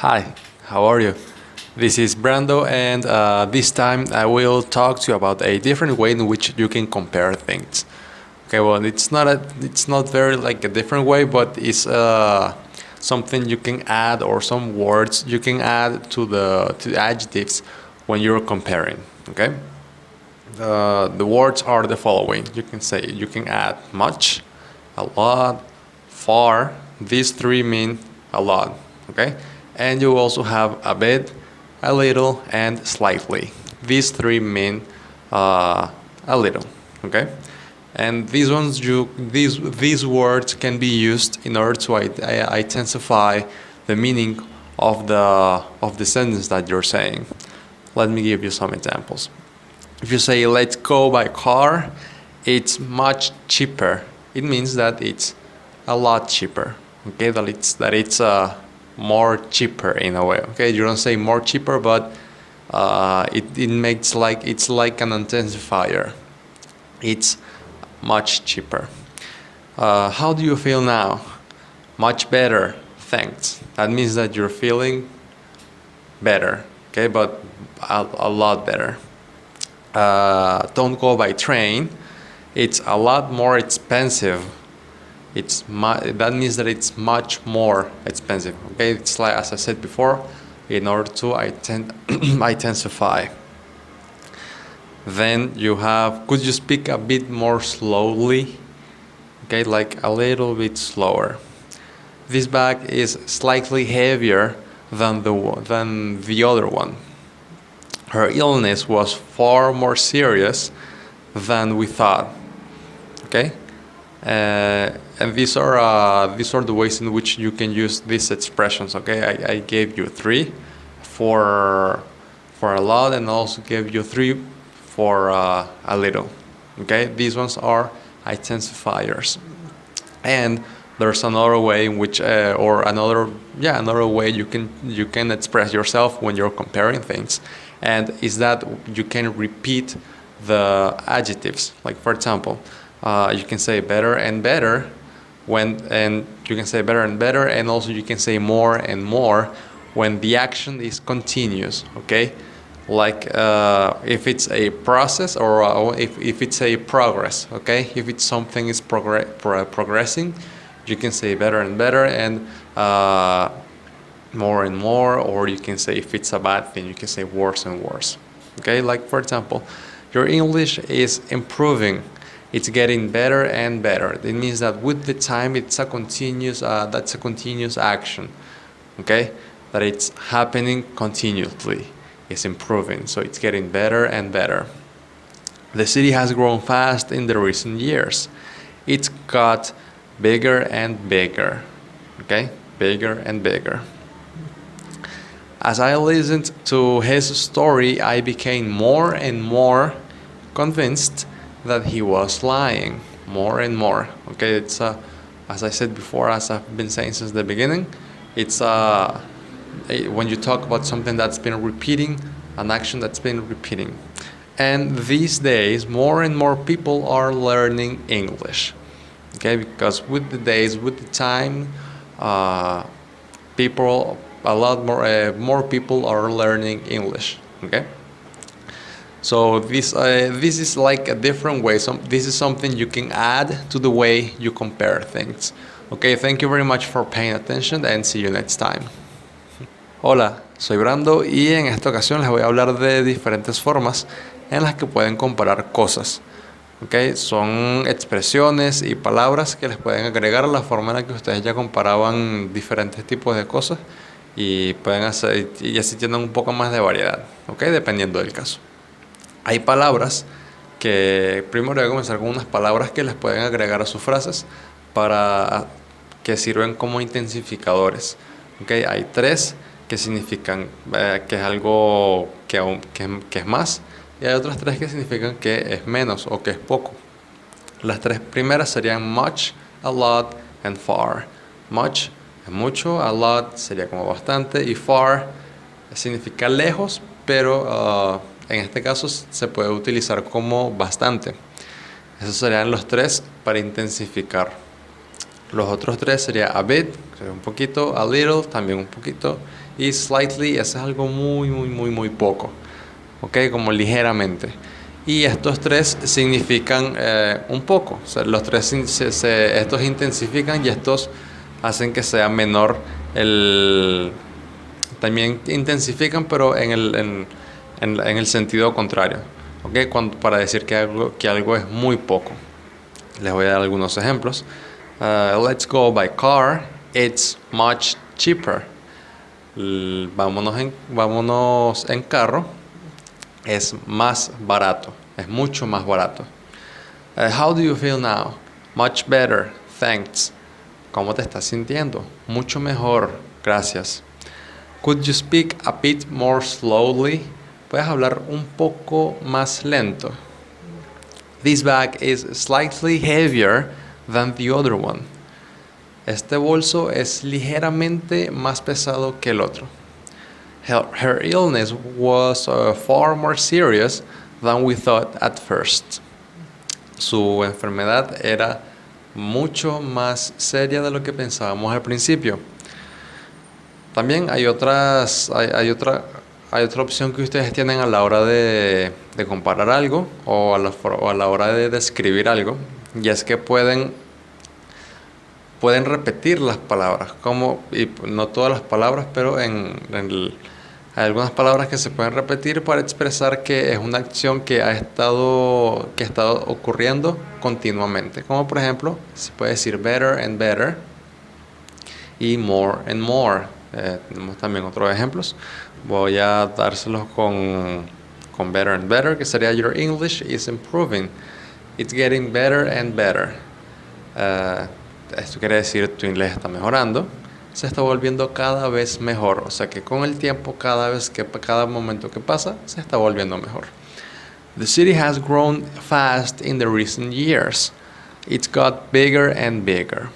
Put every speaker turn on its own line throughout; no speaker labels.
Hi, how are you? This is Brando, and this time I will talk to you about a different way in which you can compare things. Okay, well, it's not very like a different way, but it's something you can add or some words you can add to the adjectives when you're comparing. Okay, the words are the following. You can add much, a lot, far. These three mean a lot. Okay, and you also have a bit, a little, and slightly. These three mean a little. Okay, and these words can be used in order to intensify the meaning of the sentence that you're saying. Let me give you some examples. If you say let's go by car, it's much cheaper. It means that it's a lot cheaper. Okay, that it's more cheaper in a way. Okay, you don't say more cheaper, but it makes like it's like an intensifier. It's much cheaper. How do you feel now? Much better, thanks. That means that you're feeling better. Okay, but a lot better. Don't go by train. It's a lot more expensive. That means that it's much more expensive. Okay, it's like as I said before, in order to intensify. Then you have, could you speak a bit more slowly? Okay, like a little bit slower. This bag is slightly heavier than the other one. Her illness was far more serious than we thought. Okay, and these are the ways in which you can use these expressions. Okay, I gave you three for a lot, and also gave you three for a little. Okay, these ones are intensifiers, and there's another way in which another way you can express yourself when you're comparing things, and is that you can repeat the adjectives. Like for example, you can say better and better and you can say better and better, and also you can say more and more when the action is continuous. Okay, like if it's a process or if it's a progress. Okay, if it's something is progressing, you can say better and better and more and more, or you can say if it's a bad thing, you can say worse and worse. Okay, like for example, your English is improving. It's getting better and better. It means that with the time, it's a continuous. That's a continuous action. Okay, that it's happening continuously. It's improving, so it's getting better and better. The city has grown fast in the recent years. It's got bigger and bigger. Okay, bigger and bigger. As I listened to his story, I became more and more convinced that he was lying. More and more. Okay, it's as I said before, as I've been saying since the beginning, it's when you talk about something that's been repeating, an action that's been repeating. And these days, more and more people are learning English. Okay, because with the days, with the time, more people are learning English. Okay. So this is like a different way. This is something you can add to the way you compare things. Okay, thank you very much for paying attention and see you next time. Hola, soy Brando y en esta ocasión les voy a hablar de diferentes formas en las que pueden comparar cosas. Okay, son expresiones y palabras que les pueden agregar a la forma en la que ustedes ya comparaban diferentes tipos de cosas y pueden hacer y así tienen un poco más de variedad. Okay, dependiendo del caso. Hay palabras que, primero voy a comenzar con unas palabras que les pueden agregar a sus frases para que sirven como intensificadores. Okay, hay tres que significan que es algo que es más, y hay otras tres que significan que es menos o que es poco. Las tres primeras serían much, a lot and far. Much es mucho, a lot sería como bastante, y far significa lejos, pero en este caso se puede utilizar como bastante. Esos serían los tres para intensificar. Los otros tres sería a bit, que es un poquito, a little, también un poquito, y slightly, ese es algo muy poco, ¿ok? Como ligeramente. Y estos tres significan un poco, o sea, los tres estos intensifican y estos hacen que sea menor también intensifican, pero en el sentido contrario, ¿ok? Para decir que algo es muy poco. Les voy a dar algunos ejemplos. Let's go by car. It's much cheaper. Vámonos en carro. Es más barato. Es mucho más barato. How do you feel now? Much better. Thanks. ¿Cómo te estás sintiendo? Mucho mejor. Gracias. Could you speak a bit more slowly? ¿Puedes hablar un poco más lento? This bag is slightly heavier than the other one. Este bolso es ligeramente más pesado que el otro. Her illness was far more serious than we thought at first. Su enfermedad era mucho más seria de lo que pensábamos al principio. También hay otra opción que ustedes tienen a la hora de comparar algo o a la hora de describir algo, y es que pueden repetir las palabras, y no todas las palabras, pero hay algunas palabras que se pueden repetir para expresar que es una acción que ha estado ocurriendo continuamente. Como por ejemplo, se puede decir better and better y more and more. Tenemos también otros ejemplos. Voy a dárselos con better and better, que sería your English is improving. It's getting better and better. Esto quiere decir tu inglés está mejorando, se está volviendo cada vez mejor. O sea que con el tiempo, cada momento que pasa, se está volviendo mejor. The city has grown fast in the recent years. It's got bigger and bigger.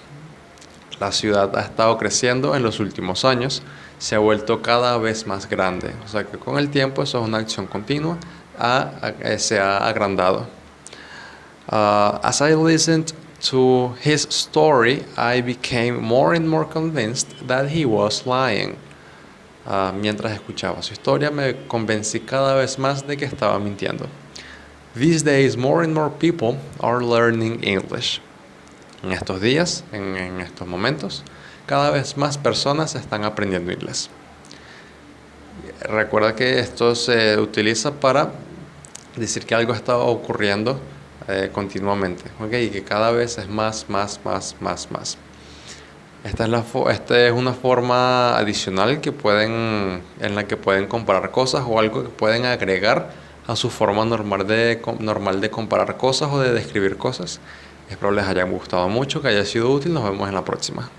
La ciudad ha estado creciendo en los últimos años, se ha vuelto cada vez más grande. O sea que con el tiempo eso es una acción continua, se ha agrandado. As I listened to his story, I became more and more convinced that he was lying. Mientras escuchaba su historia, me convencí cada vez más de que estaba mintiendo. These days, more and more people are learning English. En estos días, en estos momentos, cada vez más personas están aprendiendo inglés. Recuerda que esto se utiliza para decir que algo está ocurriendo continuamente, ¿okay? Y que cada vez es más. Esta es una forma adicional en la que pueden comparar cosas o algo que pueden agregar a su forma normal de comparar cosas o de describir cosas. Espero les haya gustado mucho, que haya sido útil. Nos vemos en la próxima.